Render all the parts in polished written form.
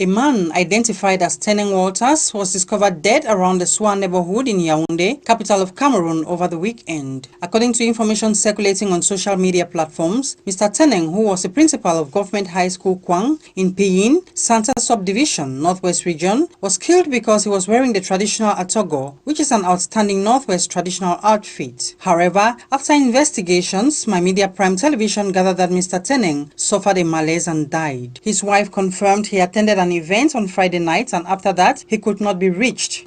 A man identified as Teneng Walters was discovered dead around the Swan neighborhood in Yaoundé, capital of Cameroon, over the weekend. According to information circulating on social media platforms, Mr. Teneng, who was a principal of Government High School Kwang in Piyin, Santa Subdivision, Northwest Region, was killed because he was wearing the traditional atogo, which is an outstanding Northwest traditional outfit. However, after investigations, My Media Prime Television gathered that Mr. Teneng suffered a malaise and died. His wife confirmed he attended an event on Friday night and after that, he could not be reached.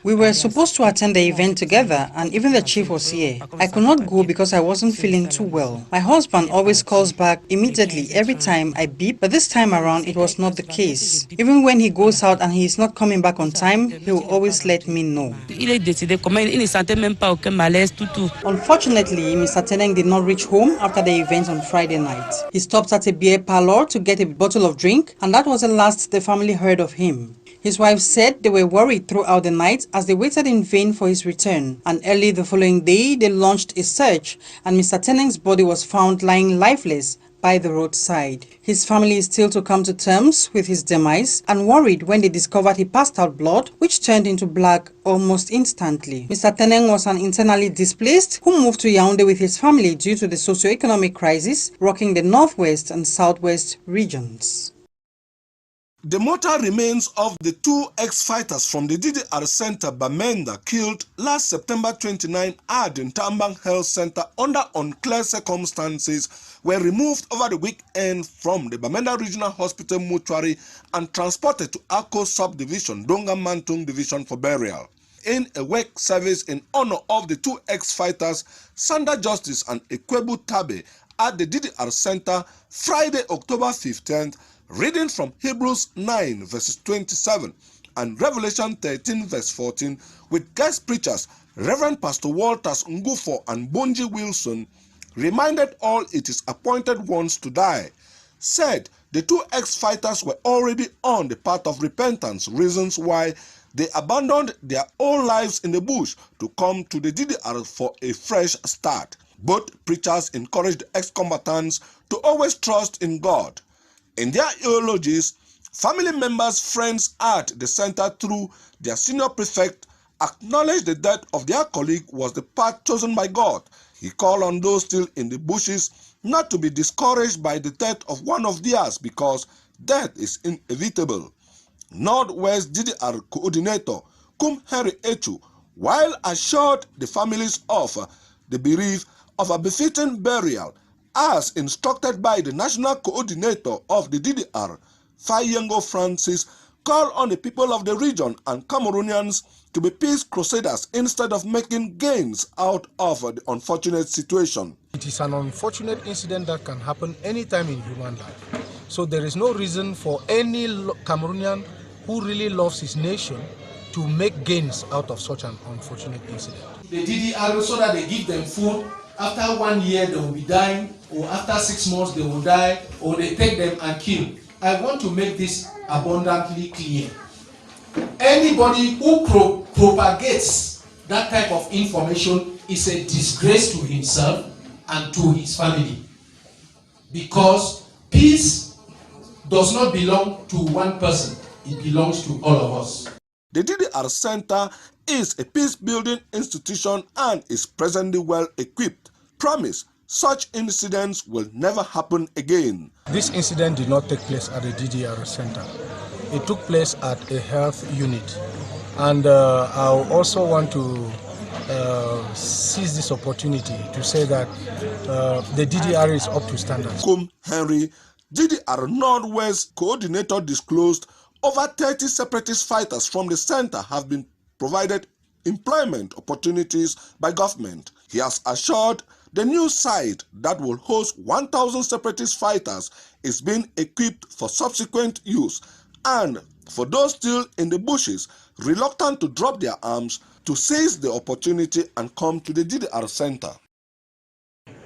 We were supposed to attend the event together and even the chief was here. I could not go because I wasn't feeling too well. My husband always calls back immediately every time I beep, but this time around it was not the case. Even when he goes out and he is not coming back on time, he will always let me know. Unfortunately, Mr. Teneng did not reach home after the event on Friday night. He stopped at a beer parlor to get a bottle of drink, and that was the last the family heard of him. His wife said they were worried throughout the night as they waited in vain for his return, and early the following day they launched a search and Mr. Teneng's body was found lying lifeless by the roadside. His family is still to come to terms with his demise and worried when they discovered he passed out blood, which turned into black almost instantly. Mr. Teneng was an internally displaced who moved to Yaoundé with his family due to the socio-economic crisis rocking the northwest and southwest regions. The mortal remains of the two ex-fighters from the DDR Center Bamenda killed last September 29 at the Tebong Health Center under unclear circumstances were removed over the weekend from the Bamenda Regional Hospital mortuary and transported to Accra Subdivision, Donga Mantung Division for burial. In a work service in honor of the two ex-fighters, Sanda Justice and Ekwebu Tabe at the DDR Center Friday, October 15th, reading from Hebrews 9 verses 27 and Revelation 13 verse 14 with guest preachers Reverend Pastor Walters Ngufo and Bonji Wilson, reminded all its appointed ones to die, said the two ex-fighters were already on the path of repentance, reasons why they abandoned their old lives in the bush to come to the DDR for a fresh start. Both preachers encouraged ex-combatants to always trust in God. In their eulogies, family members, friends at the center through their senior prefect acknowledged the death of their colleague was the path chosen by God. He called on those still in the bushes not to be discouraged by the death of one of theirs because death is inevitable. Northwest DDR coordinator Kum Henry Echu, while assured the families of the bereaved of a befitting burial, as instructed by the national coordinator of the DDR, Fayengo Francis, called on the people of the region and Cameroonians to be peace crusaders instead of making gains out of the unfortunate situation. It is an unfortunate incident that can happen anytime in human life. So there is no reason for any Cameroonian who really loves his nation to make gains out of such an unfortunate incident. The DDR, so that they give them food. After 1 year they will be dying, or after 6 months they will die, or they take them and kill. I want to make this abundantly clear. Anybody who propagates that type of information is a disgrace to himself and to his family. Because peace does not belong to one person, it belongs to all of us. The DDR Center is a peace-building institution and is presently well equipped. Promise, such incidents will never happen again. This incident did not take place at the DDR Center. It took place at a health unit. And I also want to seize this opportunity to say that the DDR is up to standards. Kum Henry, DDR Northwest coordinator, disclosed over 30 separatist fighters from the center have been provided employment opportunities by government. He has assured the new site that will host 1,000 separatist fighters is being equipped for subsequent use, and for those still in the bushes reluctant to drop their arms, to seize the opportunity and come to the DDR Center.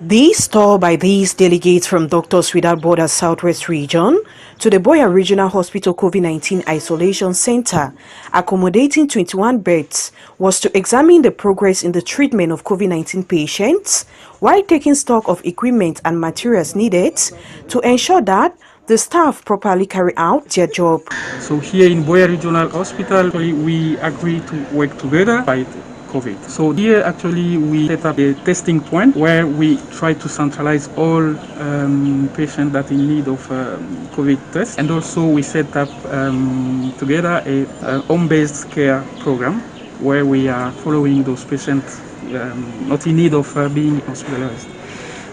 These tour by these delegates from Doctors Without Borders Southwest Region to the Boya Regional Hospital COVID-19 Isolation Center, accommodating 21 beds, was to examine the progress in the treatment of COVID-19 patients while taking stock of equipment and materials needed to ensure that the staff properly carry out their job. So here in Boya Regional Hospital, we agree to work together by COVID. So here actually we set up a testing point where we try to centralize all patients that in need of COVID test, and also we set up together a home-based care program where we are following those patients not in need of being hospitalized.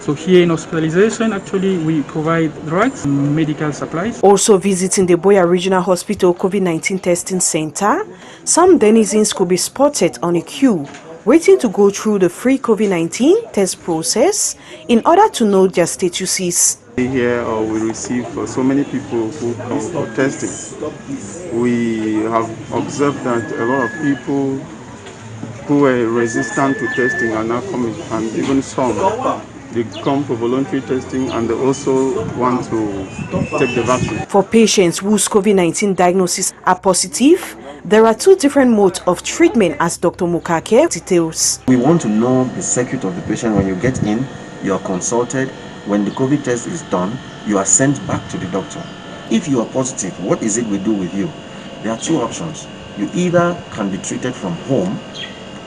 So here in hospitalization, actually, we provide drugs, medical supplies. Also visiting the Boya Regional Hospital COVID-19 testing center, some denizens could be spotted on a queue, waiting to go through the free COVID-19 test process in order to know their statuses. Here we receive so many people who come for testing. We have observed that a lot of people who were resistant to testing are now coming, and even some. They come for voluntary testing and they also want to take the vaccine. For patients whose COVID-19 diagnoses are positive, there are two different modes of treatment, as Dr. Mukake details. We want to know the circuit of the patient. When you get in, you are consulted. When the COVID test is done, you are sent back to the doctor. If you are positive, what is it we do with you? There are two options. You either can be treated from home,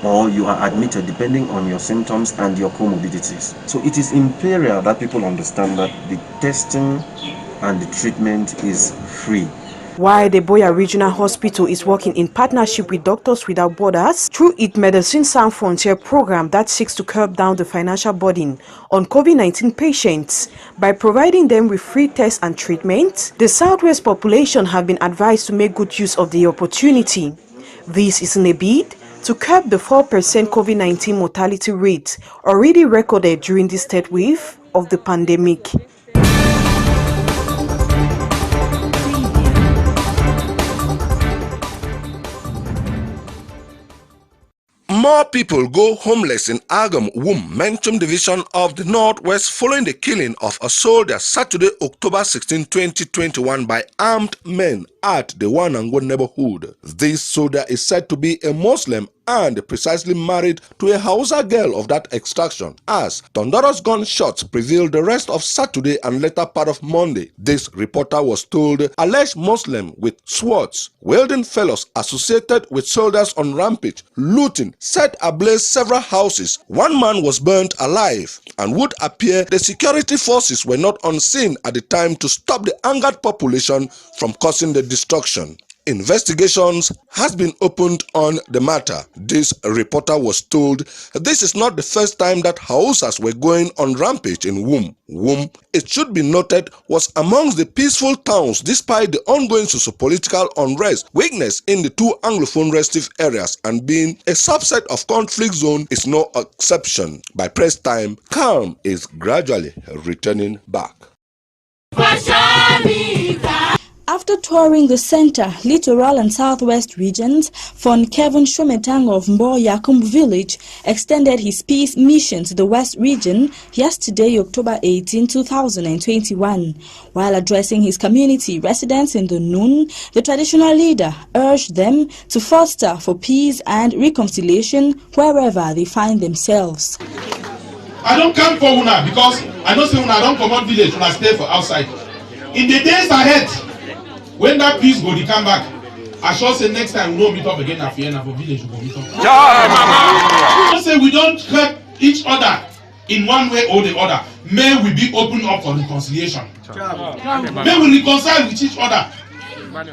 or you are admitted depending on your symptoms and your comorbidities. So it is imperative that people understand that the testing and the treatment is free. While the Boya Regional Hospital is working in partnership with Doctors Without Borders through its Medicine Sans Frontières program that seeks to curb down the financial burden on COVID-19 patients by providing them with free tests and treatment, the Southwest population have been advised to make good use of the opportunity. This is in a bid to curb the 4% COVID-19 mortality rate already recorded during this third wave of the pandemic. More people go homeless in Agam, Wum, Menchum division of the Northwest following the killing of a soldier Saturday, October 16, 2021 by armed men at the Wanango neighborhood. This soldier is said to be a Muslim and precisely married to a Hausa girl of that extraction, as thunderous gunshots prevailed the rest of Saturday and later part of Monday. This reporter was told alleged Muslim with swords wielding fellows associated with soldiers on rampage, looting, set ablaze several houses. One man was burnt alive, and would appear the security forces were not on scene at the time to stop the angered population from causing the destruction. Investigations has been opened on the matter. This reporter was told this is not the first time that Hausas were going on rampage in Wum. Wum, it should be noted, was amongst the peaceful towns despite the ongoing socio-political unrest witnessed in the two Anglophone restive areas, and being a subset of conflict zone is no exception. By press time, calm is gradually returning back. After touring the center, littoral and southwest regions, Fon Kevin Shometang of Mbo Yakum village extended his peace mission to the west region yesterday, October 18, 2021. While addressing his community residents in the noon, the traditional leader urged them to foster for peace and reconciliation wherever they find themselves. I don't come for Una because I know say Una don't come out village, Una stay for outside. In the days ahead, when that peace go to come back, I shall say next time we don't meet up again at Fiena for village, we will meet up. I say we don't hurt each other in one way or the other. May we be open up for reconciliation. May we reconcile with each other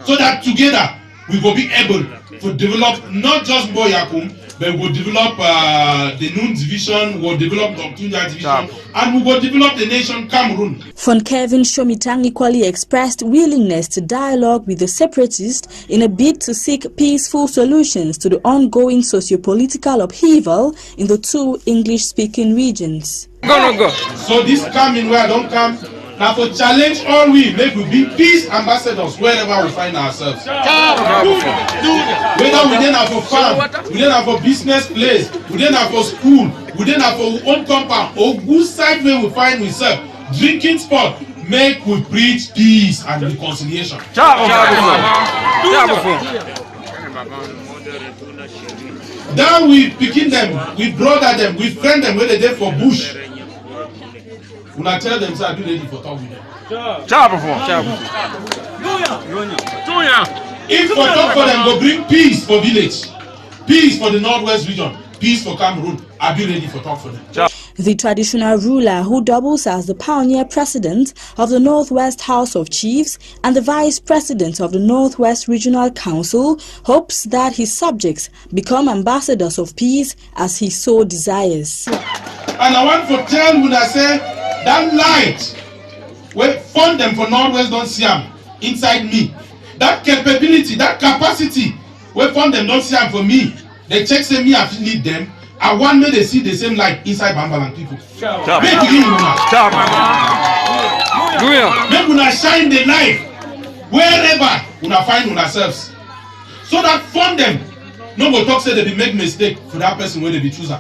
so that together we will be able to develop not just Boyakum, but we will develop the Noon division, we will develop the Oktunya division, and we will develop the nation Cameroon. Fon Kevin Shomitang equally expressed willingness to dialogue with the separatists in a bid to seek peaceful solutions to the ongoing socio-political upheaval in the two English-speaking regions. So this coming where I don't come, now for challenge all we make we be peace ambassadors wherever we find ourselves. Whether we then have a farm, we then have a business place, we then have a school, within our own compound or good side where we find ourselves, drinking spot, make we preach peace and reconciliation. Then we begin them, we brother them, we friend them when they there for bush. When I tell them, say I be ready for talk with them. If for talk for them, go bring peace for village, peace for the Northwest region, peace for Cameroon, I be ready for talk for them. The traditional ruler, who doubles as the pioneer president of the Northwest House of Chiefs and the vice president of the Northwest Regional Council, hopes that his subjects become ambassadors of peace as he so desires. And I want to tell you that say that light, we fund them for Northwest don't see them inside me. That capability, that capacity, we fund them don't see them for me. They check say me I lead them. I want me to see the same light inside Bambaland people. Make una shine the light wherever una find ourselves. So that fund them. No go talk say they be make mistake for that person when they be choosing.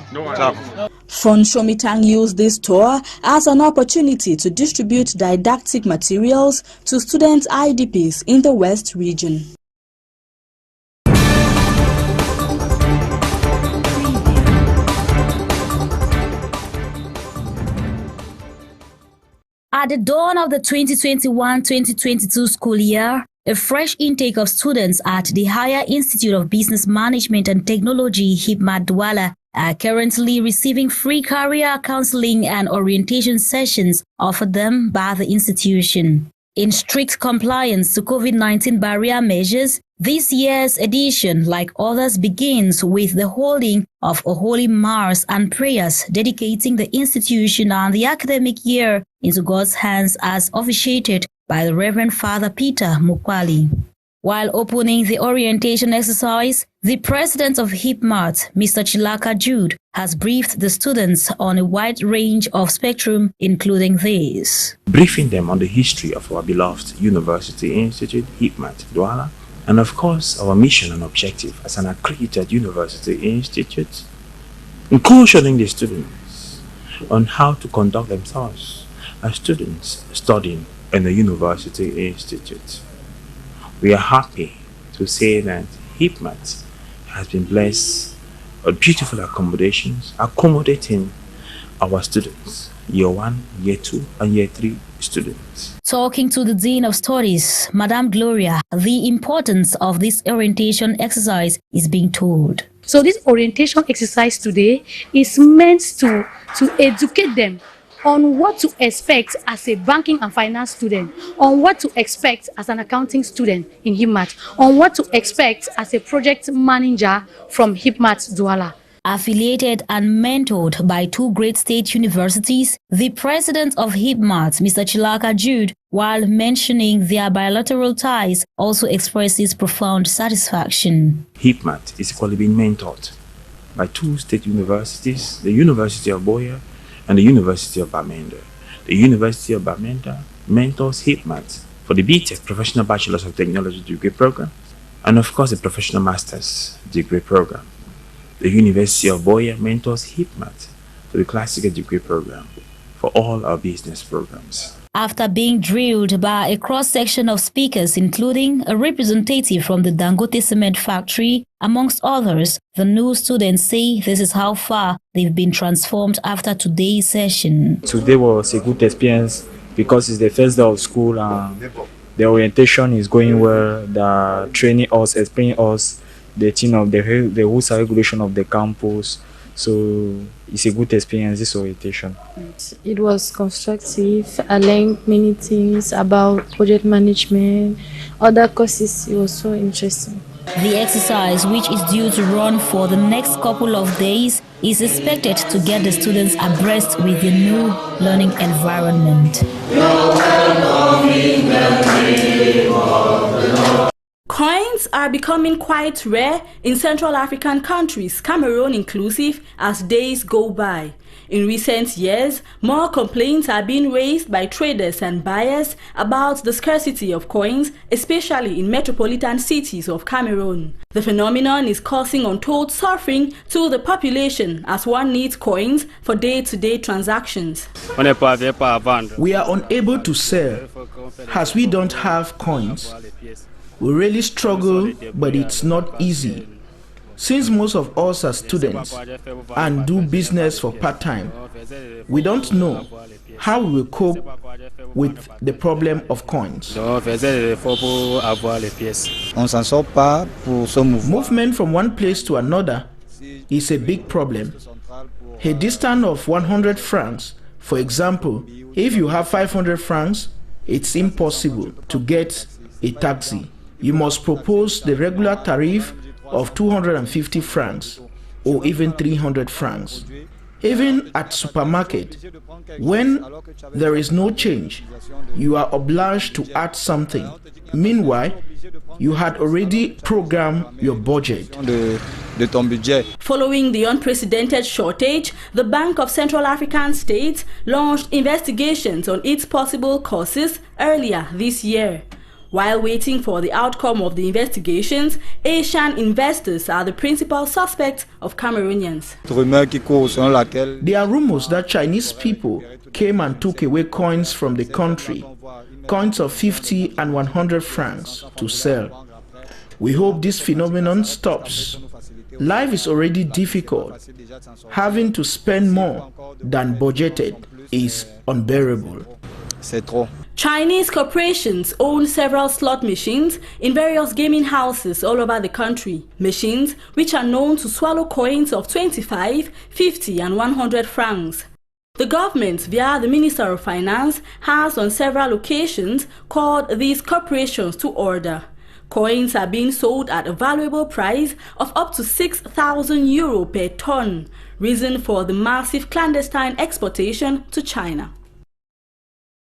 Fon Shomitang used this tour as an opportunity to distribute didactic materials to student IDPs in the West region. At the dawn of the 2021-2022 school year, a fresh intake of students at the Higher Institute of Business Management and Technology, HIBMT Douala, are currently receiving free career counseling and orientation sessions offered them by the institution. In strict compliance to COVID-19 barrier measures, this year's edition, like others, begins with the holding of a holy mass and prayers dedicating the institution and the academic year into God's hands, as officiated by the Reverend Father Peter Mukwali. While opening the orientation exercise, the president of HIBMT, Mr. Chilaka Jude, has briefed the students on a wide range of spectrum, including this. Briefing them on the history of our beloved University Institute, HIBMT Douala, and of course our mission and objective as an accredited university institute, and cautioning the students on how to conduct themselves as students studying in the university institute. We are happy to say that HIBMT has been blessed with beautiful accommodations, accommodating our students, year 1, year 2, and year 3 students. Talking to the Dean of Studies, Madame Gloria, the importance of this orientation exercise is being told. So this orientation exercise today is meant to educate them on what to expect as a banking and finance student, on what to expect as an accounting student in HIBMT, on what to expect as a project manager from HIBMT Douala. Affiliated and mentored by 2 great state universities, the president of HIBMT, Mr. Chilaka Jude, while mentioning their bilateral ties, also expresses profound satisfaction. HIBMT is equally being mentored by 2 state universities, the University of Boya and the University of Bamenda. The University of Bamenda mentors HIBMT for the BTech Professional Bachelor's of Technology degree program, and of course the Professional Master's degree program. The University of Boya mentors HIBMT for the Classical degree program for all our business programs. After being drilled by a cross-section of speakers, including a representative from the Dangote Cement Factory, amongst others, the new students say this is how far they've been transformed after today's session. Today was a good experience because it's the first day of school and the orientation is going well. They're training us, explaining us the thing of the rules and regulation of the campus. So it's a good experience, this orientation. It was constructive. I learned many things about project management, other courses. It was so interesting. The exercise, which is due to run for the next couple of days, is expected to get the students abreast with the new learning environment. Coins are becoming quite rare in Central African countries, Cameroon inclusive, as days go by. In recent years, more complaints are being raised by traders and buyers about the scarcity of coins, especially in metropolitan cities of Cameroon. The phenomenon is causing untold suffering to the population as one needs coins for day-to-day transactions. We are unable to sell as we don't have coins. We really struggle, but it's not easy. Since most of us are students and do business for part-time, we don't know how we will cope with the problem of coins. Movement from one place to another is a big problem. A distance of 100 francs, for example, if you have 500 francs, it's impossible to get a taxi. You must propose the regular tariff of 250 francs or even 300 francs. Even at supermarket, when there is no change, you are obliged to add something. Meanwhile, you had already programmed your budget. Following the unprecedented shortage, the Bank of Central African States launched investigations on its possible causes earlier this year. While waiting for the outcome of the investigations, Asian investors are the principal suspects of Cameroonians. There are rumors that Chinese people came and took away coins from the country, coins of 50 and 100 francs to sell. We hope this phenomenon stops. Life is already difficult. Having to spend more than budgeted is unbearable. Chinese corporations own several slot machines in various gaming houses all over the country. Machines which are known to swallow coins of 25, 50 and 100 francs. The government, via the Minister of Finance, has on several occasions called these corporations to order. Coins are being sold at a valuable price of up to 6,000 euro per ton, reason for the massive clandestine exportation to China.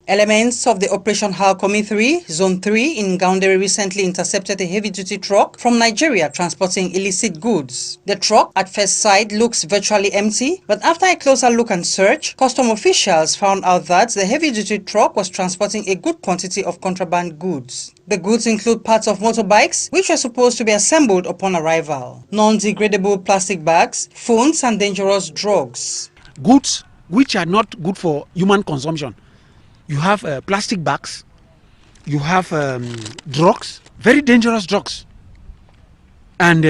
Elements of the Operation Halcomi 3, Zone 3 in Gaoundere recently intercepted a heavy-duty truck from Nigeria transporting illicit goods. The truck at first sight looks virtually empty, but after a closer look and search, custom officials found out that the heavy-duty truck was transporting a good quantity of contraband goods. The goods include parts of motorbikes, which were supposed to be assembled upon arrival, non-degradable plastic bags, phones and dangerous drugs. Goods which are not good for human consumption. You have plastic bags, you have drugs, very dangerous drugs, and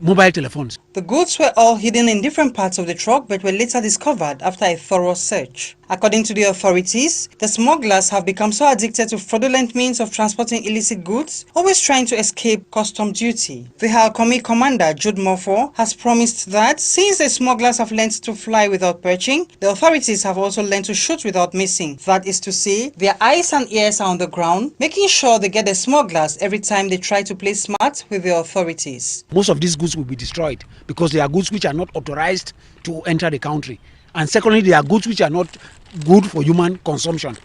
mobile telephones. The goods were all hidden in different parts of the truck but were later discovered after a thorough search. According to the authorities, the smugglers have become so addicted to fraudulent means of transporting illicit goods, always trying to escape custom duty. The Halcomi commander, Jude Morfo, has promised that since the smugglers have learned to fly without perching, the authorities have also learned to shoot without missing. That is to say, their eyes and ears are on the ground, making sure they get the smugglers every time they try to play smart with the authorities. Most of these goods will be destroyed because they are goods which are not authorized to enter the country. And secondly, they are goods which are not good for human consumption.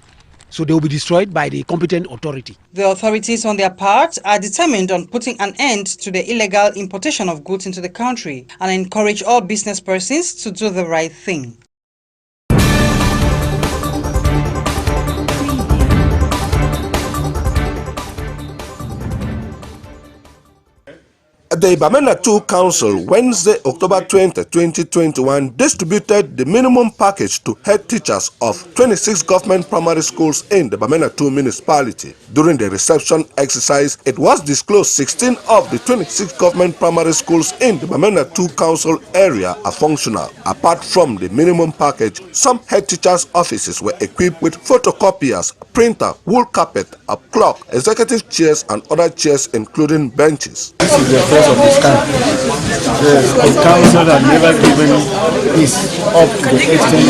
So they will be destroyed by the competent authority. The authorities on their part are determined on putting an end to the illegal importation of goods into the country and encourage all business persons to do the right thing. The Bamenda 2 Council, Wednesday, October 20, 2021, distributed the minimum package to head teachers of 26 government primary schools in the Bamenda 2 municipality. During the reception exercise, it was disclosed 16 of the 26 government primary schools in the Bamenda 2 Council area are functional. Apart from the minimum package, some head teachers' offices were equipped with photocopiers, printer, wool carpet, a clock, executive chairs, and other chairs, including benches. Of this kind. The council had never given this up to the extent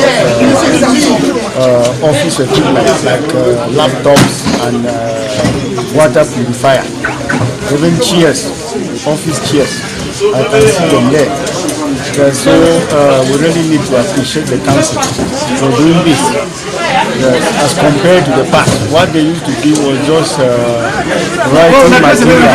of office equipment like laptops and water purifier, even chairs, office chairs. I can see them there. So we really need to appreciate the council for doing this. As compared to the past, what they used to do was just writing material.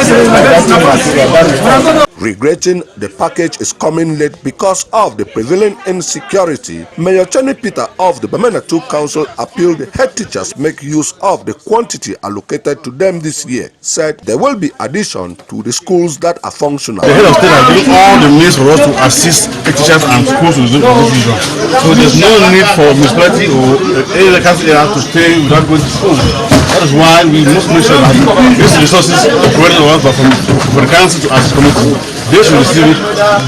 Regretting the package is coming late because of the prevailing insecurity, Mayor Chani Peter of the Bamenda 2 Council appealed the head teachers make use of the quantity allocated to them this year. Said there will be addition to the schools that are functional. The head of state has given all the means for us to assist the teachers and schools to do this vision. So there's no need for municipality or any other council area to stay without going to school. That is why we must make sure that these resources provided to us for the council to assist community, they should receive it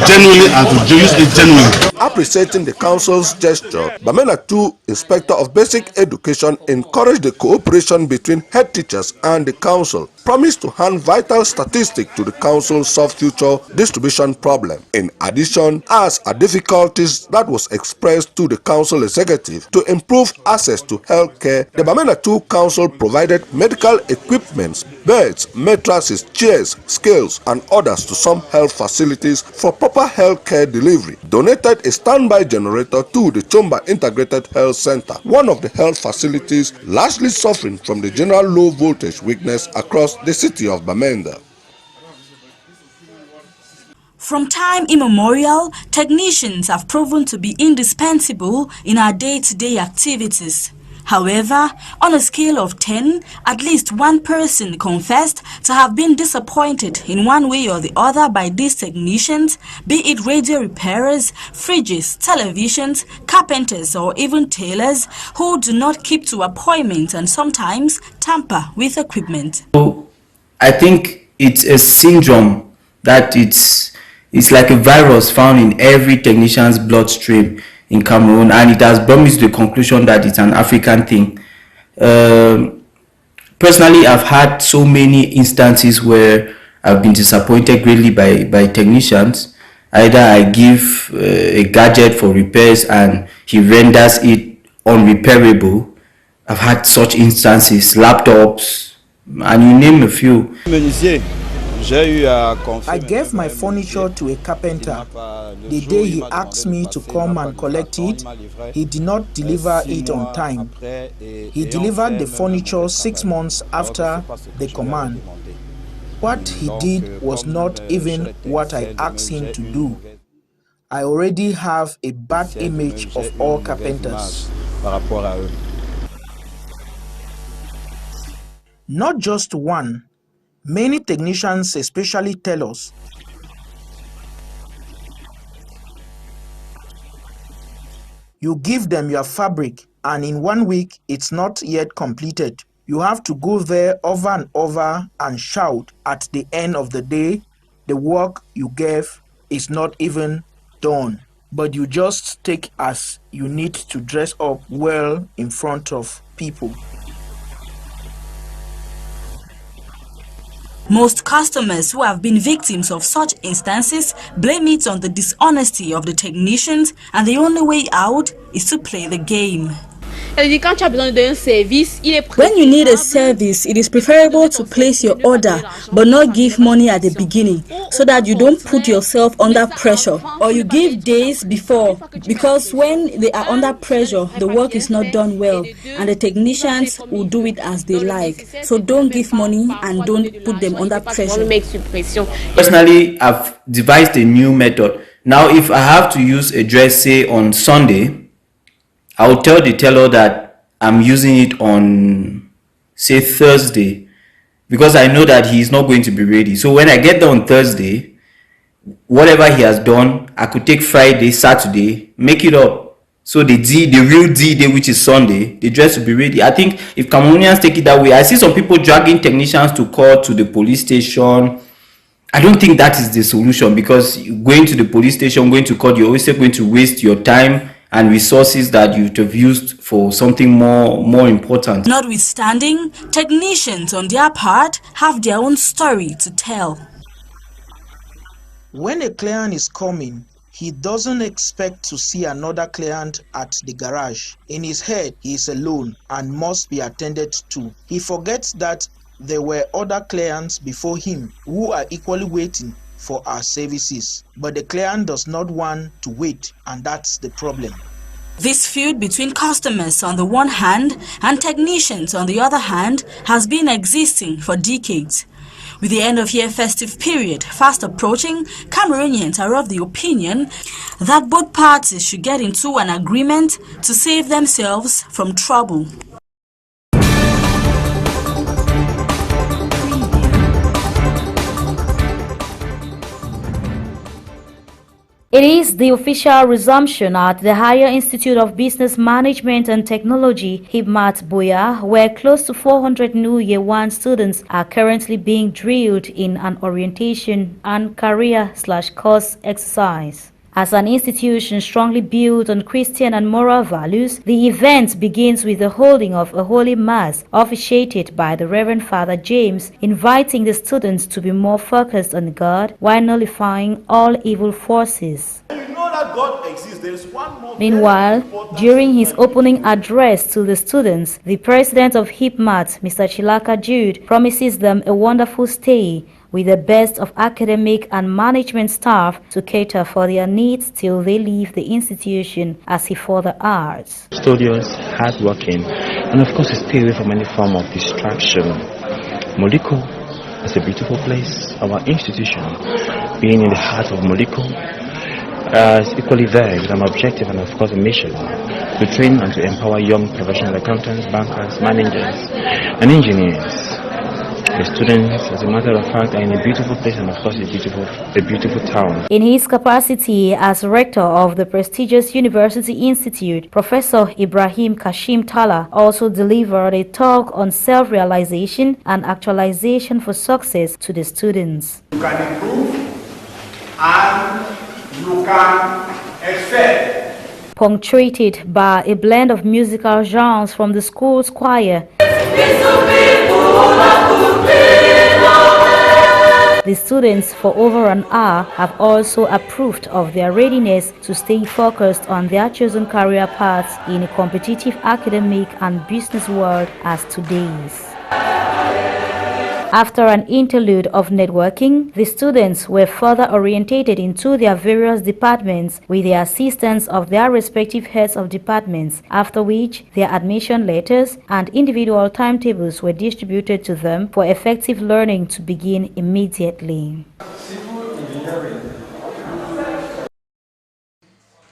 genuinely and to use it genuinely. Appreciating the council's gesture, Bamenda 2 Inspector of Basic Education encouraged the cooperation between head teachers and the council, promised to hand vital statistics to the council solve future distribution problem. In addition, as a difficulties that was expressed to the council executive to improve access to health care, the Bamenda 2 Council provided medical equipments, beds, mattresses, chairs, scales, and others to some health facilities for proper health care delivery. Donated a standby generator to the Chomba Integrated Health Center, one of the health facilities largely suffering from the general low voltage weakness across the city of Bamenda. From time immemorial, technicians have proven to be indispensable in our day-to-day activities. However, on a scale of 10, at least one person confessed to have been disappointed in one way or the other by these technicians, be it radio repairers, fridges, televisions, carpenters, or even tailors, who do not keep to appointments and sometimes tamper with equipment. So, I think it's a syndrome that it's like a virus found in every technician's bloodstream in Cameroon, and it has brought me to the conclusion that it's an African thing. Personally, I've had so many instances where I've been disappointed greatly by technicians. Either I give a gadget for repairs and he renders it unrepairable. I've had such instances, laptops, and you name a few. I gave my furniture to a carpenter. The day he asked me to come and collect it, he did not deliver it on time. He delivered the furniture 6 months after the command. What he did was not even what I asked him to do. I already have a bad image of all carpenters. Not just one. Many technicians especially tell us you give them your fabric and in 1 week it's not yet completed. You have to go there over and over and shout at the end of the day the work you gave is not even done, but you just take as you need to dress up well in front of people. Most customers who have been victims of such instances blame it on the dishonesty of the technicians, and the only way out is to play the game. When you need a service, it is preferable to place your order but not give money at the beginning so that you don't put yourself under pressure, or you give days before, because when they are under pressure the work is not done well and the technicians will do it as they like. So don't give money and don't put them under pressure. Personally, I've devised a new method. Now if I have to use a dress, say on Sunday, I'll tell the tailor that I'm using it on, say, Thursday, because I know that he's not going to be ready. So when I get there on Thursday, whatever he has done, I could take Friday, Saturday, make it up. So the real D day, which is Sunday, the dress will be ready. I think if Cameroonians take it that way, I see some people dragging technicians to court, to the police station. I don't think that is the solution, because going to the police station, going to court, you're always going to waste your time and resources that you'd have used for something more important. Notwithstanding, technicians on their part have their own story to tell. When a client is coming, he doesn't expect to see another client at the garage. In his head, he is alone and must be attended to. He forgets that there were other clients before him who are equally waiting for our services, but the client does not want to wait, and that's the problem. This feud between customers on the one hand and technicians on the other hand has been existing for decades. With the end-of-year festive period fast approaching, Cameroonians are of the opinion that both parties should get into an agreement to save themselves from trouble. It is the official resumption at the Higher Institute of Business Management and Technology, HIBMT Boya, where close to 400 new Year 1 students are currently being drilled in an orientation and career/course exercise. As an institution strongly built on Christian and moral values, the event begins with the holding of a holy mass officiated by the Reverend Father James, inviting the students to be more focused on God while nullifying all evil forces. Meanwhile, during his opening address to the students, the president of HIBMT, Mr. Chilaka Jude, promises them a wonderful stay with the best of academic and management staff to cater for their needs till they leave the institution, as he further adds. Studious, hardworking, and of course stay away from any form of distraction. Moliko is a beautiful place. Our institution, being in the heart of Moliko, is equally there with an objective and of course a mission to train and to empower young professional accountants, bankers, managers, and engineers. The students, as a matter of fact, are in a beautiful place and of course a beautiful town. In his capacity as rector of the prestigious University Institute, Professor Ibrahim Kashim Tala also delivered a talk on self-realization and actualization for success to the students. You can improve and you can excel. Punctuated by a blend of musical genres from the school's choir. The students for over an hour have also approved of their readiness to stay focused on their chosen career paths in a competitive academic and business world as today's. After an interlude of networking, the students were further orientated into their various departments with the assistance of their respective heads of departments, after which their admission letters and individual timetables were distributed to them for effective learning to begin immediately.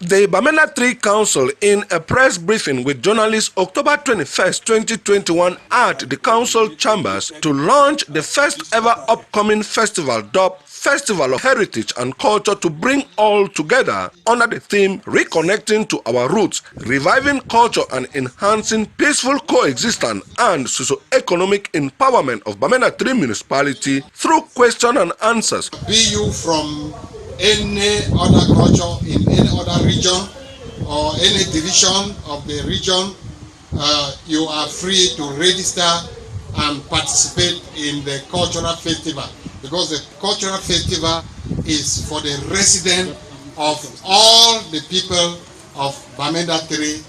The Bamenda 3 Council, in a press briefing with journalists October 21, 2021 at the council chambers to launch the first ever upcoming festival dubbed Festival of Heritage and Culture to bring all together under the theme Reconnecting to Our Roots, Reviving Culture and Enhancing Peaceful Coexistence and Socio-Economic Empowerment of Bamenda 3 Municipality through question and answers. Be you from any other culture in any other region or any division of the region, you are free to register and participate in the cultural festival, because the cultural festival is for the resident of all the people of Bamenda 3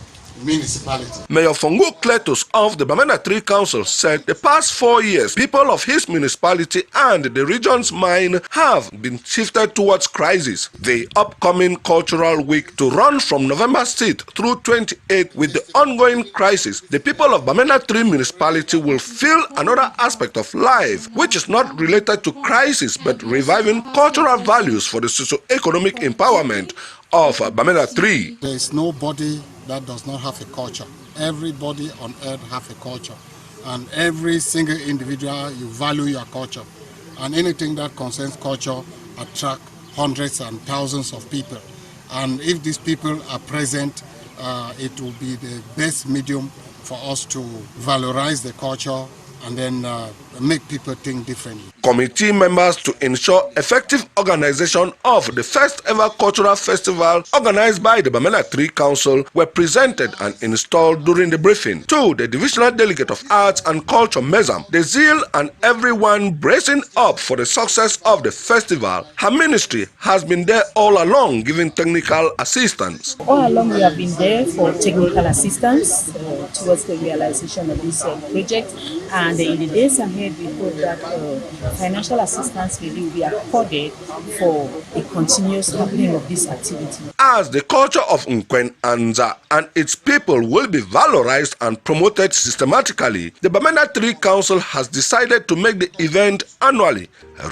municipality. Mayor Fongo Kletos of the Bamenda 3 Council said the past 4 years, people of his municipality and the region's mind have been shifted towards crisis. The upcoming cultural week to run from November 6th through 28th with the ongoing crisis, the people of Bamenda 3 municipality will feel another aspect of life which is not related to crisis but reviving cultural values for the socio-economic empowerment of Bamenda 3. There is nobody that does not have a culture. Everybody on earth have a culture, and every single individual, you value your culture, and anything that concerns culture attract hundreds and thousands of people, and if these people are present, it will be the best medium for us to valorize the culture and then make people think differently. Committee members to ensure effective organization of the first ever cultural festival organized by the Bamenda 3 Council were presented and installed during the briefing. To the Divisional Delegate of Arts and Culture, Mezam, the zeal and everyone bracing up for the success of the festival, her ministry has been there all along giving technical assistance. All along we have been there for technical assistance towards the realization of this project, and in the days ahead ahead, we hope that financial assistance will be accorded for a continuous happening of this activity. As the culture of Nkwen Anza and its people will be valorized and promoted systematically, the Bamenda 3 Council has decided to make the event annually.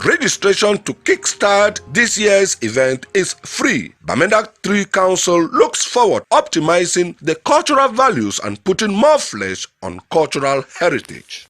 Registration to kickstart this year's event is free. Bamenda 3 Council looks forward optimizing the cultural values and putting more flesh on cultural heritage.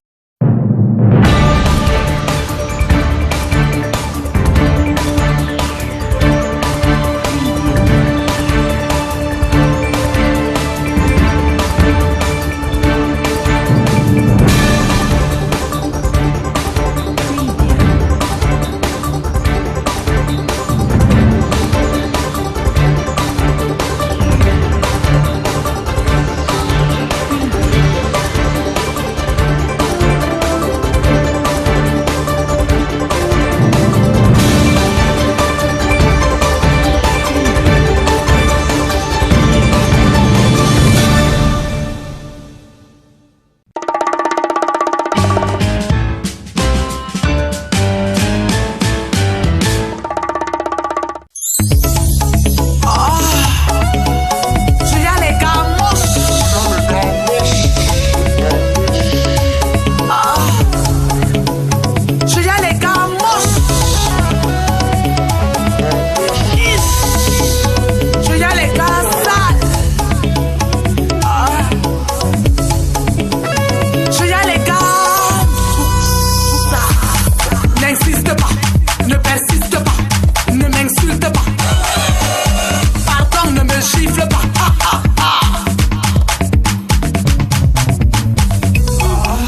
Ne persiste pas, ne m'insulte pas.